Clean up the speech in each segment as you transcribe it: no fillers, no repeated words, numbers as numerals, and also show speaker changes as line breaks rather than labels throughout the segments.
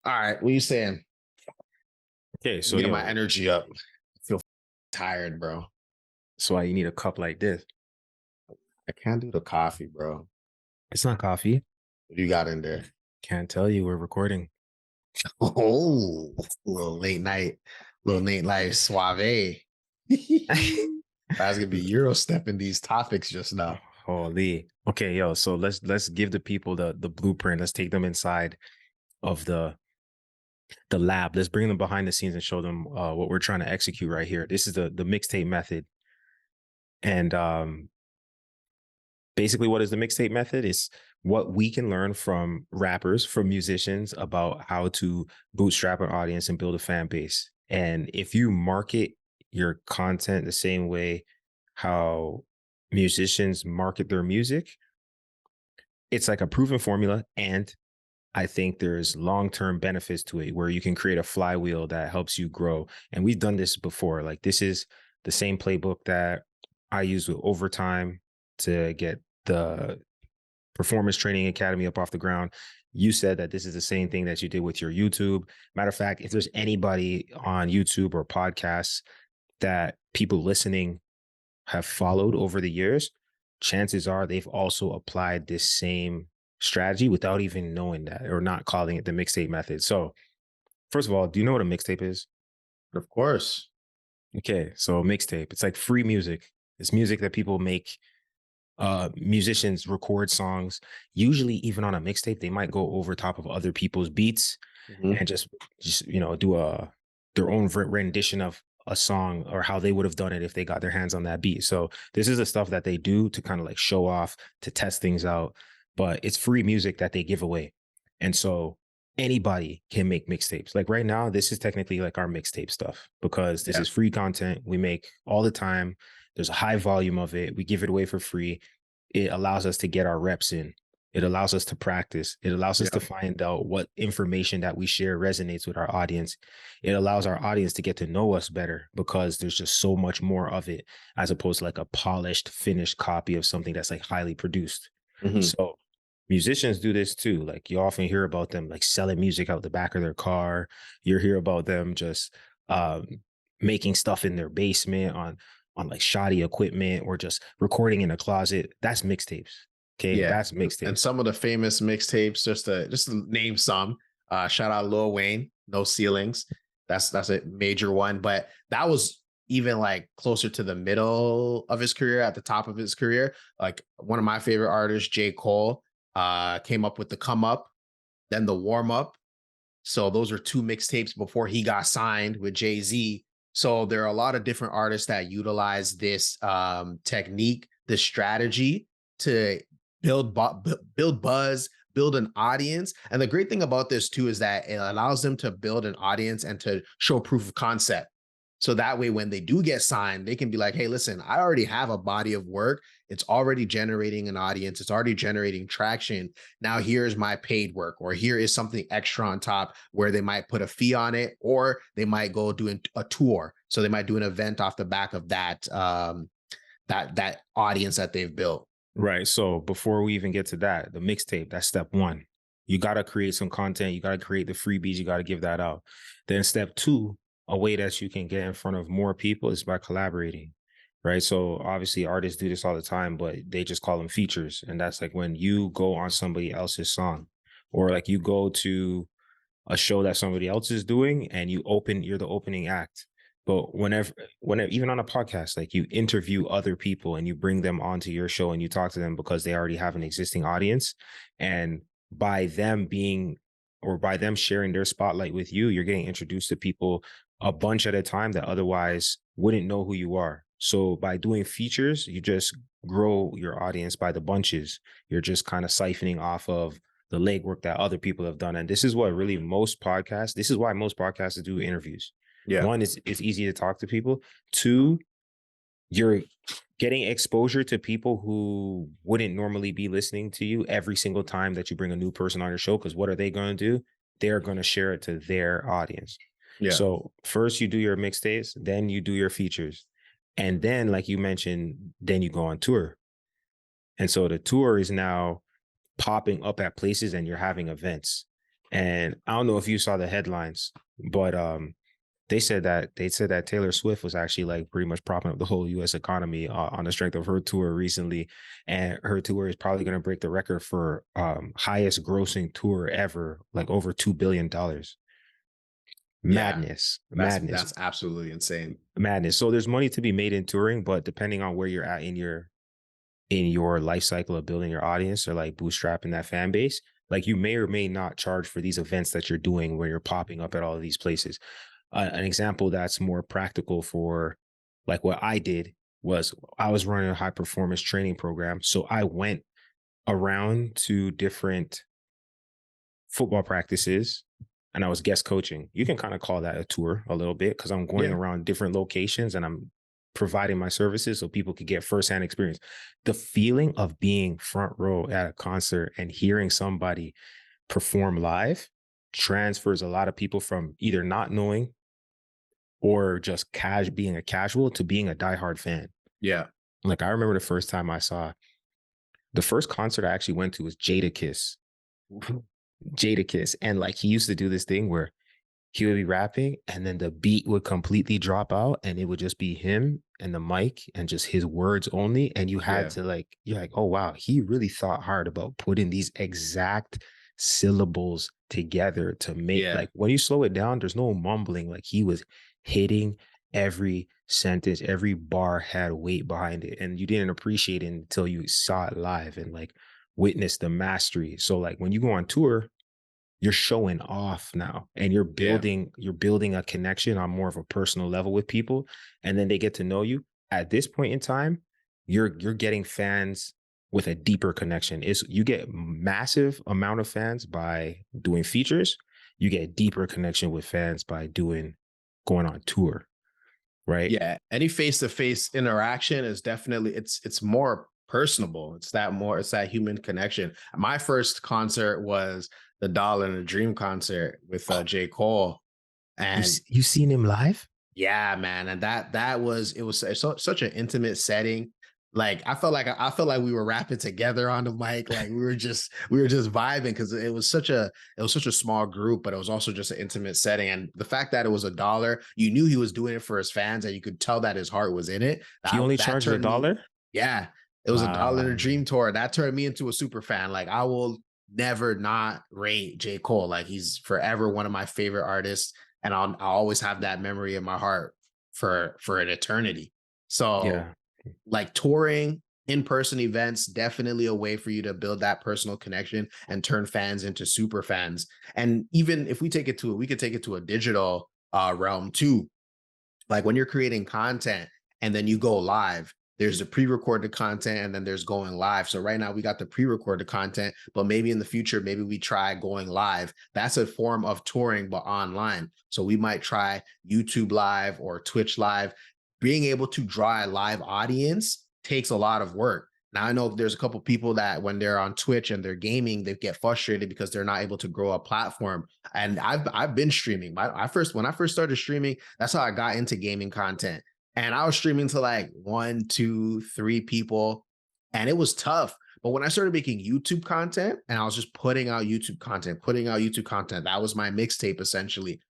All right, what you saying?
Okay,
I'm
so
getting my
yo,
energy up. I feel tired, bro.
that's why you need a cup like this.
I can't do the coffee, bro.
It's not coffee.
What do you got in there?
Can't tell you we're recording.
Oh, little late night suave. I was gonna be Euro stepping these topics just now.
Holy. Okay, yo. So let's give the people the blueprint. Let's take them inside of the lab. Let's bring them behind the scenes and show them what we're trying to execute right here. This is the mixtape method. And basically, what is the mixtape method? It's what we can learn from rappers, from musicians about how to bootstrap an audience and build a fan base. And if you market your content the same way how musicians market their music, it's like a proven formula. And I think there's long-term benefits to it where you can create a flywheel that helps you grow. And we've done this before. Like this is the same playbook that I use with Overtime to get the Performance Training Academy up off the ground. You said that this is the same thing that you did with your YouTube. Matter of fact, if there's anybody on YouTube or podcasts that people listening have followed over the years, chances are they've also applied this same strategy without even knowing that or not calling it the mixtape method. So, first of all, do you know what a mixtape is?
Of course.
Okay, so mixtape, it's like free music. It's music that people make. Musicians record songs. Usually, even on a mixtape, they might go over top of other people's beats
Mhm.
and just do their own rendition of a song or how they would have done it if they got their hands on that beat. So this is the stuff that they do to kind of like show off, to test things out, but it's free music that they give away. And so anybody can make mixtapes. Like right now, this is technically like our mixtape stuff because this
Yeah.
is free content we make all the time. There's a high volume of it. We give it away for free. It allows us to get our reps in. It allows us to practice. It allows us to
Yeah.
find out what information that we share resonates with our audience. It allows our audience to get to know us better because there's just so much more of it as opposed to like a polished, finished copy of something that's like highly produced.
Mhm.
So musicians do this too. Like you often hear about them like selling music out the back of their car. You hear about them just um, making stuff in their basement on like shoddy equipment or just recording in a closet. That's mixtapes. Okay,
Yeah.
that's
And
mixtapes.
some of the famous mixtapes, just to name some, shout out Lil Wayne, No Ceilings. That's a major one. But that was even like closer to the middle of his career, at the top of his career. Like one of my favorite artists, J. Cole, came up with the come up, then the warm up. So those are two mixtapes before he got signed with Jay-Z. So there are a lot of different artists that utilize this technique, this strategy to build buzz, build an audience. And the great thing about this too is that it allows them to build an audience and to show proof of concept. So that way, when they do get signed, they can be like, hey, listen, I already have a body of work. It's already generating an audience. It's already generating traction. Now here's my paid work, or here is something extra on top where they might put a fee on it, or they might go do a tour. So they might do an event off the back of that audience that they've built.
Right. So before we even get to that, the mixtape, that's step one. You got to create some content. You got to create the freebies. You got to give that out. Then step two, a way that you can get in front of more people is by collaborating. Right. So obviously artists do this all the time, but they just call them features. And that's like when you go on somebody else's song or like you go to a show that somebody else is doing and you're the opening act. But whenever, even on a podcast, like you interview other people and you bring them onto your show and you talk to them because they already have an existing audience. And by them being, or by them sharing their spotlight with you, you're getting introduced to people a bunch at a time that otherwise wouldn't know who you are. So by doing features, you just grow your audience by the bunches. You're just kind of siphoning off of the legwork that other people have done. And this is what really this is why most podcasts do interviews.
Yeah.
One, is it's easy to talk to people. Two, you're getting exposure to people who wouldn't normally be listening to you every single time that you bring a new person on your show. Because what are they going to do? They're going to share it to their audience.
Yeah.
So first you do your mixtapes, then you do your features. And then, like you mentioned, then you go on tour. And so the tour is now popping up at places and you're having events. And I don't know if you saw the headlines, but they said that Taylor Swift was actually like pretty much propping up the whole U.S. economy on the strength of her tour recently, and her tour is probably going to break the record for highest grossing tour ever, like over $2 billion.
Yeah,
Madness, madness,
that's absolutely insane.
madness. So there's money to be made in touring, but depending on where you're at in your life cycle of building your audience or like bootstrapping that fan base, like you may or may not charge for these events that you're doing where you're popping up at all of these places. An example that's more practical for like what I did was I was running a high performance training program. So I went around to different football practices and I was guest coaching. You can kind of call that a tour a little bit because I'm going
Yeah,
around different locations and I'm providing my services so people could get firsthand experience. The feeling of being front row at a concert and hearing somebody perform live transfers a lot of people from either not knowing or just being a casual to being a diehard fan.
yeah,
Like I remember the first concert I actually went to was Jadakiss. Jadakiss. And like he used to do this thing where he would be rapping and then the beat would completely drop out and it would just be him and the mic and just his words only. And you had
yeah,
to like, you're like, oh wow, he really thought hard about putting these exact syllables together to make
yeah,
like when you slow it down, there's no mumbling. Like he was hitting every sentence, every bar had weight behind it. And you didn't appreciate it until you saw it live and like witnessed the mastery. So like when you go on tour, you're showing off now and
yeah,
you're building a connection on more of a personal level with people and then they get to know you. At this point in time, you're getting fans with a deeper connection. Is you get massive amount of fans by doing features, you get deeper connection with fans by going on tour, right?
yeah. Any face to face interaction is definitely it's more personable. It's that human connection. My first concert was the Dollar and the Dream concert with
Oh,
J. Cole, and
you seen him live?
yeah, man, and that was it was such an intimate setting. Like I felt like we were rapping together on the mic, like we were just vibing because it was such a small group, but it was also just an intimate setting. And the fact that it was a dollar, you knew he was doing it for his fans, and you could tell that his heart was in it.
He only
That
charged a
turned me,
dollar?
yeah, it was a Dollar and a
Wow.
Dream tour. That turned me into a super fan. Like I will never not rate J. Cole. Like he's forever one of my favorite artists, and I'll always have that memory in my heart for an eternity. So
Yeah.
like touring in-person events, definitely a way for you to build that personal connection and turn fans into super fans. And even if we could take it to a digital realm too. Like when you're creating content and then you go live, there's the pre-recorded content and then there's going live. So right now we got the pre-recorded content, but maybe in the future, maybe we try going live. That's a form of touring, but online. So we might try YouTube live or Twitch live. Being able to draw a live audience takes a lot of work. Now I know there's a couple people that when they're on Twitch and they're gaming, they get frustrated because they're not able to grow a platform. And I've been streaming. When I first started streaming, that's how I got into gaming content. And I was streaming to like one, two, three people, and it was tough. But when I started making YouTube content and I was just putting out YouTube content, that was my mixtape essentially.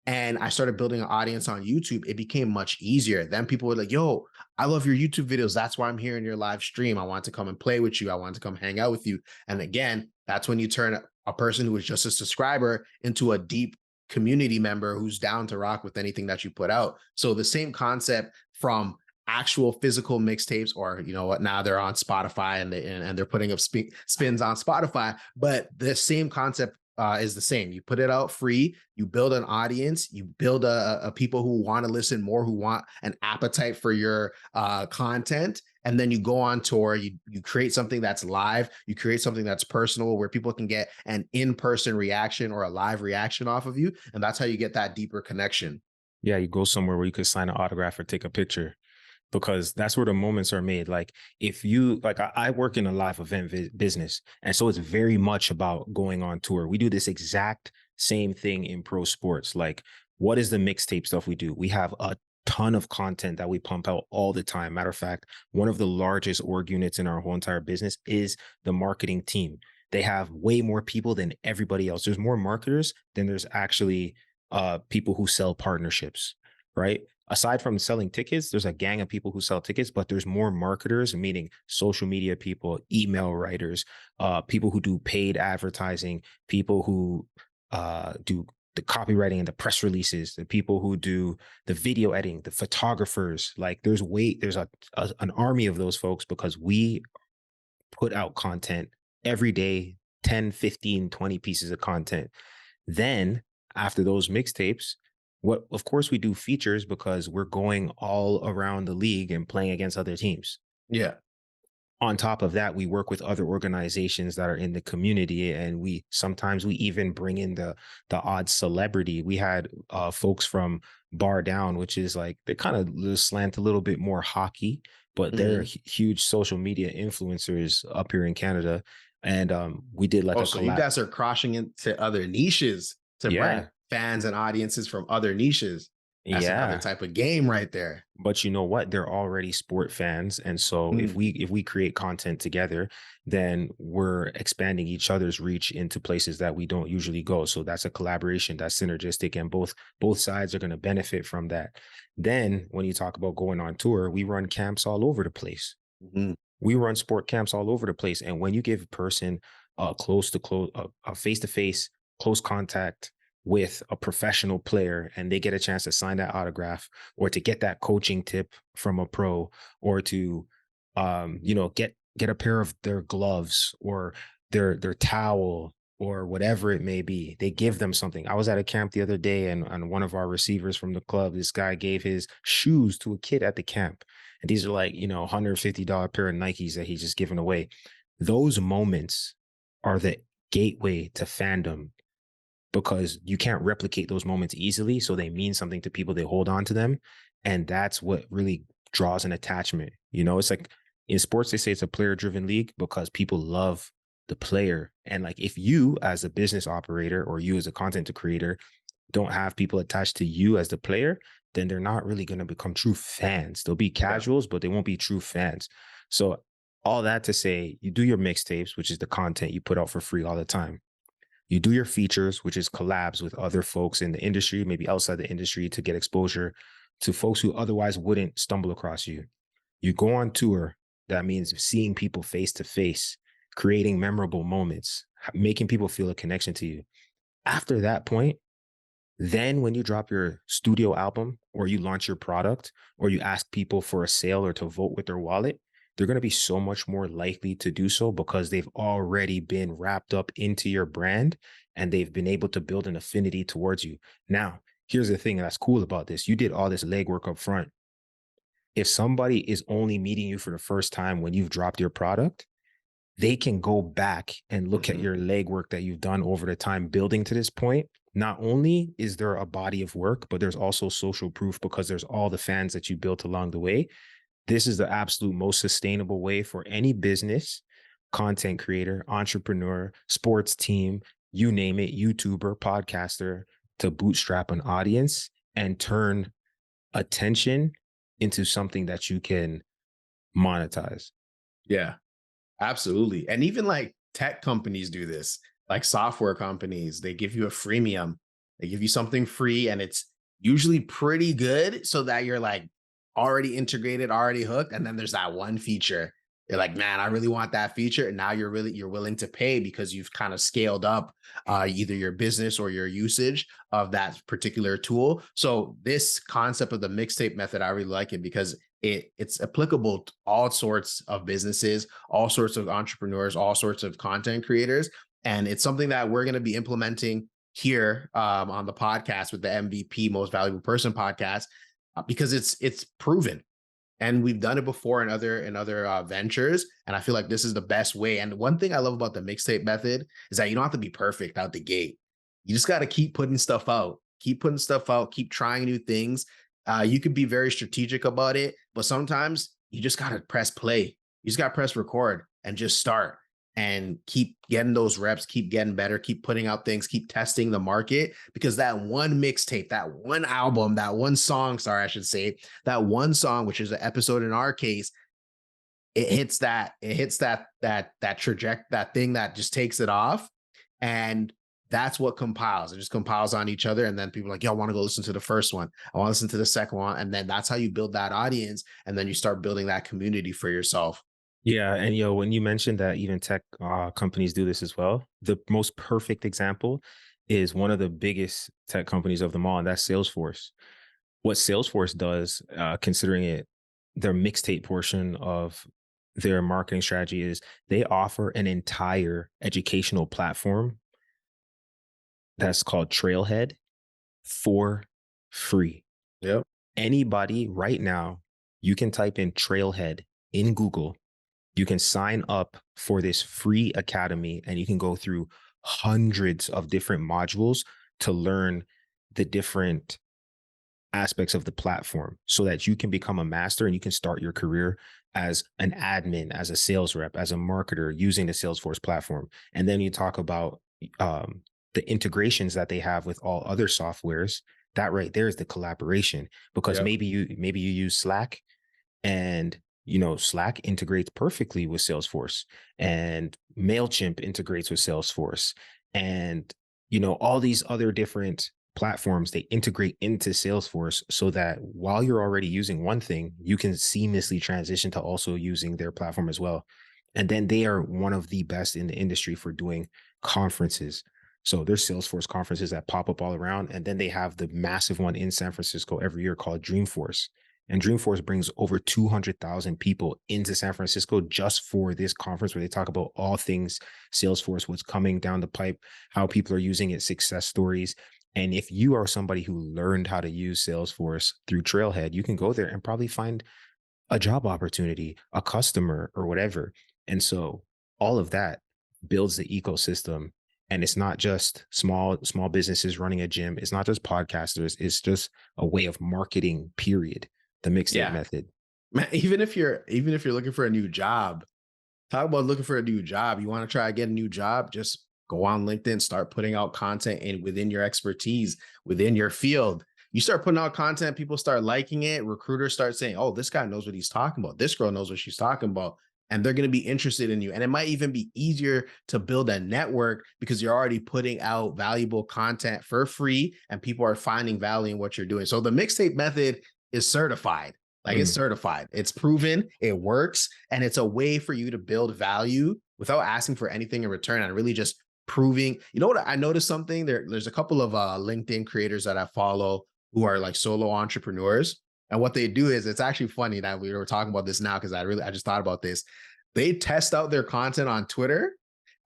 And I started building an audience on YouTube, it became much easier. Then people were like, yo, I love your YouTube videos. That's why I'm here in your live stream. I want to come and play with you. I want to come hang out with you. And again, that's when you turn a person who is just a subscriber into a deep community member who's down to rock with anything that you put out. So the same concept from actual physical mixtapes, or you know what, now they're on Spotify and they're putting up spins on Spotify, but the same concept is the same. You put it out free, you build an audience, you build a people who want to listen more, who want an appetite for your content, and then you go on tour. You create something that's live, you create something that's personal, where people can get an in-person reaction or a live reaction off of you, and that's how you get that deeper connection.
Yeah, you go somewhere where you could sign an autograph or take a picture because that's where the moments are made. Like if you like, I work in a live event business, and so it's very much about going on tour. We do this exact same thing in pro sports. Like, what is the mixtape stuff we do? We have a ton of content that we pump out all the time. Matter of fact, one of the largest org units in our whole entire business is the marketing team. They have way more people than everybody else. There's more marketers than there's actually people who sell partnerships, right? Aside from selling tickets, there's a gang of people who sell tickets, but there's more marketers, meaning social media people, email writers, people who do paid advertising, people who do the copywriting and the press releases, the people who do the video editing, the photographers. Like there's an army of those folks because we put out content every day, 10, 15, 20 pieces of content. Then after those mixtapes, what of course we do features because we're going all around the league and playing against other teams.
Yeah.
On top of that, we work with other organizations that are in the community, and we sometimes we even bring in the odd celebrity. We had folks from Bar Down, which is like they kind of slant a little bit more hockey, but they're huge social media influencers up here in Canada. And we did like
Oh,
a
so you
collab.
guys are crossing into other niches to bring
Yeah,
fans and audiences from other niches. That's another
yeah.
type of game right there.
But you know what? They're already sport fans. And so if
Mm.
we create content together, then we're expanding each other's reach into places that we don't usually go. So that's a collaboration that's synergistic, and both sides are going to benefit from that. Then when you talk about going on tour, we run camps all over the place.
Mhm.
We run sport camps all over the place. And when you give a person a face to face, close contact with a professional player, and they get a chance to sign that autograph or to get that coaching tip from a pro, or to, get a pair of their gloves or their towel or whatever it may be, they give them something. I was at a camp the other day, and one of our receivers from the club, this guy gave his shoes to a kid at the camp. And these are like, $150 pair of Nikes that he's just giving away. Those moments are the gateway to fandom because you can't replicate those moments easily. So they mean something to people, they hold on to them. And that's what really draws an attachment. It's like in sports, they say it's a player driven league because people love the player. And like if you as a business operator or you as a content creator don't have people attached to you as the player, then they're not really going to become true fans. They'll be
Yeah.
casuals, but they won't be true fans. So all that to say, you do your mixtapes, which is the content you put out for free all the time. You do your features, which is collabs with other folks in the industry, maybe outside the industry, to get exposure to folks who otherwise wouldn't stumble across you. You go on tour. That means seeing people face to face, creating memorable moments, making people feel a connection to you. After that point, then when you drop your studio album or you launch your product or you ask people for a sale or to vote with their wallet, they're going to be so much more likely to do so because they've already been wrapped up into your brand and they've been able to build an affinity towards you. Now, here's the thing that's cool about this. You did all this legwork up front. If somebody is only meeting you for the first time when you've dropped your product, they can go back and look at your legwork that you've done over the time building to this point. Not only is there a body of work, but there's also social proof because there's all the fans that you built along the way. This is the absolute most sustainable way for any business, content creator, entrepreneur, sports team, you name it, YouTuber, podcaster, to bootstrap an audience and turn attention into something that you can monetize.
Yeah. Absolutely. And even like tech companies do this, like software companies, they give you a freemium. They give you something free and it's usually pretty good so that you're like already integrated, already hooked. And then there's that one feature. You're like, man, I really want that feature. And now you're willing to pay because you've kind of scaled up either your business or your usage of that particular tool. So this concept of the mixtape method, I really like it because it's applicable to all sorts of businesses, all sorts of entrepreneurs, all sorts of content creators. And it's something that we're going to be implementing here on the podcast with the MVP Most Valuable Person podcast because it's proven. And we've done it before in other ventures. And I feel like this is the best way. And one thing I love about the mixtape method is that you don't have to be perfect out the gate. You just got to keep putting stuff out, keep trying new things. You could be very strategic about it, but sometimes you just got to press play. You just got to press record and just start and keep getting those reps, keep getting better, keep putting out things, keep testing the market because that one mixtape, that one album, that one song, sorry, I should say, that one song, which is an episode in our case, it hits that trajectory, that thing that just takes it off. And that's what compiles. It just compiles on each other. And then people are like, yo, I want to go listen to the first one. I want to listen to the second one. And then that's how you build that audience. And then you start building that community for yourself.
Yeah, and when you mentioned that even tech companies do this as well, the most perfect example is one of the biggest tech companies of them all, and that's Salesforce. What Salesforce does, considering it their mixtape portion of their marketing strategy, is they offer an entire educational platform that's called Trailhead for free.
Yep.
Anybody right now, you can type in Trailhead in Google. You can sign up for this free academy and you can go through hundreds of different modules to learn the different aspects of the platform so that you can become a master and you can start your career as an admin, as a sales rep, as a marketer using the Salesforce platform. And then you talk about the integrations that they have with all other softwares. That right there is the collaboration, because
Yep.
maybe you use Slack, and Slack integrates perfectly with Salesforce, and MailChimp integrates with Salesforce, and all these other different platforms, they integrate into Salesforce so that while you're already using one thing, you can seamlessly transition to also using their platform as well. And then they are one of the best in the industry for doing conferences. So there's Salesforce conferences that pop up all around. And then they have the massive one in San Francisco every year called Dreamforce. And Dreamforce brings over 200,000 people into San Francisco just for this conference, where they talk about all things Salesforce, what's coming down the pipe, how people are using it, success stories. And if you are somebody who learned how to use Salesforce through Trailhead, you can go there and probably find a job opportunity, a customer, or whatever. And all of that builds the ecosystem. And it's not just small businesses running a gym. It's not just podcasters. It's just a way of marketing, period. The mixtape method.
Man, even if you're looking for a new job, talk about looking for a new job. You want to try to get a new job, just go on LinkedIn, start putting out content within your expertise, within your field. You start putting out content, people start liking it. Recruiters start saying, oh, this guy knows what he's talking about. This girl knows what she's talking about. And they're going to be interested in you. And it might even be easier to build a network because you're already putting out valuable content for free and people are finding value in what you're doing. So the mixtape method is certified. Like it's certified. It's proven, it works, and it's a way for you to build value without asking for anything in return and really just proving. You know what? I noticed something. There's a couple of LinkedIn creators that I follow who are like solo entrepreneurs. And what they do is, it's actually funny that we were talking about this now because I just thought about this. They test out their content on Twitter,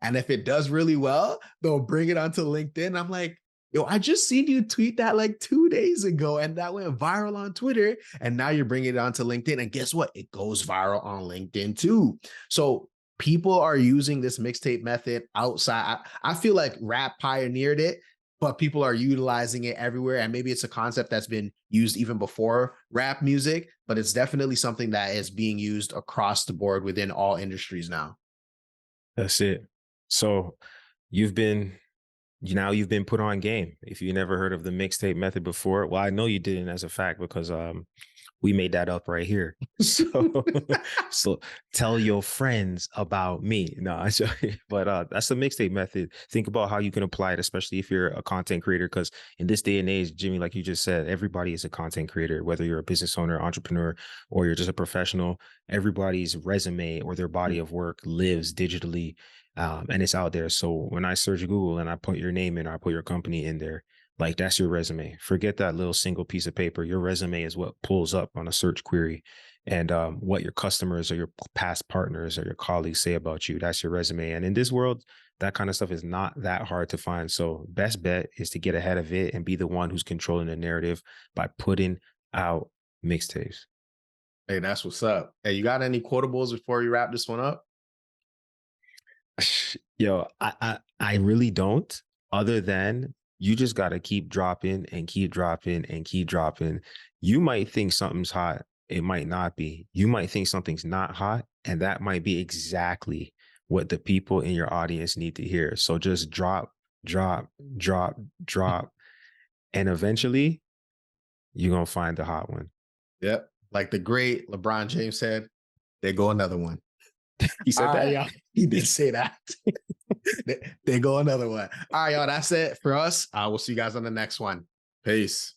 and if it does really well, they'll bring it onto LinkedIn. I'm like, yo, I just seen you tweet that like 2 days ago and that went viral on Twitter. And now you're bringing it onto LinkedIn. And guess what? It goes viral on LinkedIn too. So people are using this mixtape method outside. I feel like rap pioneered it, but people are utilizing it everywhere. And maybe it's a concept that's been used even before rap music, but it's definitely something that is being used across the board within all industries now.
That's it. So you've been put on game. If you never heard of the mixtape method before, well, I know you didn't as a fact, because we made that up right here. So so tell your friends about me. No, but that's the mixtape method. Think about how you can apply it, especially if you're a content creator, because in this day and age, Jimmy, like you just said, everybody is a content creator, whether you're a business owner, entrepreneur, or you're just a professional. Everybody's resume or their body of work lives digitally. And it's out there. So when I search Google and I put your name in, or I put your company in there, like that's your resume. Forget that little single piece of paper. Your resume is what pulls up on a search query, and what your customers or your past partners or your colleagues say about you. That's your resume. And in this world, that kind of stuff is not that hard to find. So best bet is to get ahead of it and be the one who's controlling the narrative by putting out mixtapes.
Hey, that's what's up. Hey, you got any quotables before you wrap this one up?
Yo, I really don't, other than you just got to keep dropping and keep dropping and keep dropping. You might think something's hot. It might not be. You might think something's not hot, and that might be exactly what the people in your audience need to hear. So just drop, drop, drop, drop. And eventually you're going to find the hot one.
Yep. Like the great LeBron James said, There go another one.
He said
All right,
that.
y'all. He did say that. There go another one. All right, y'all. That's it for us. We'll see you guys on the next one. Peace.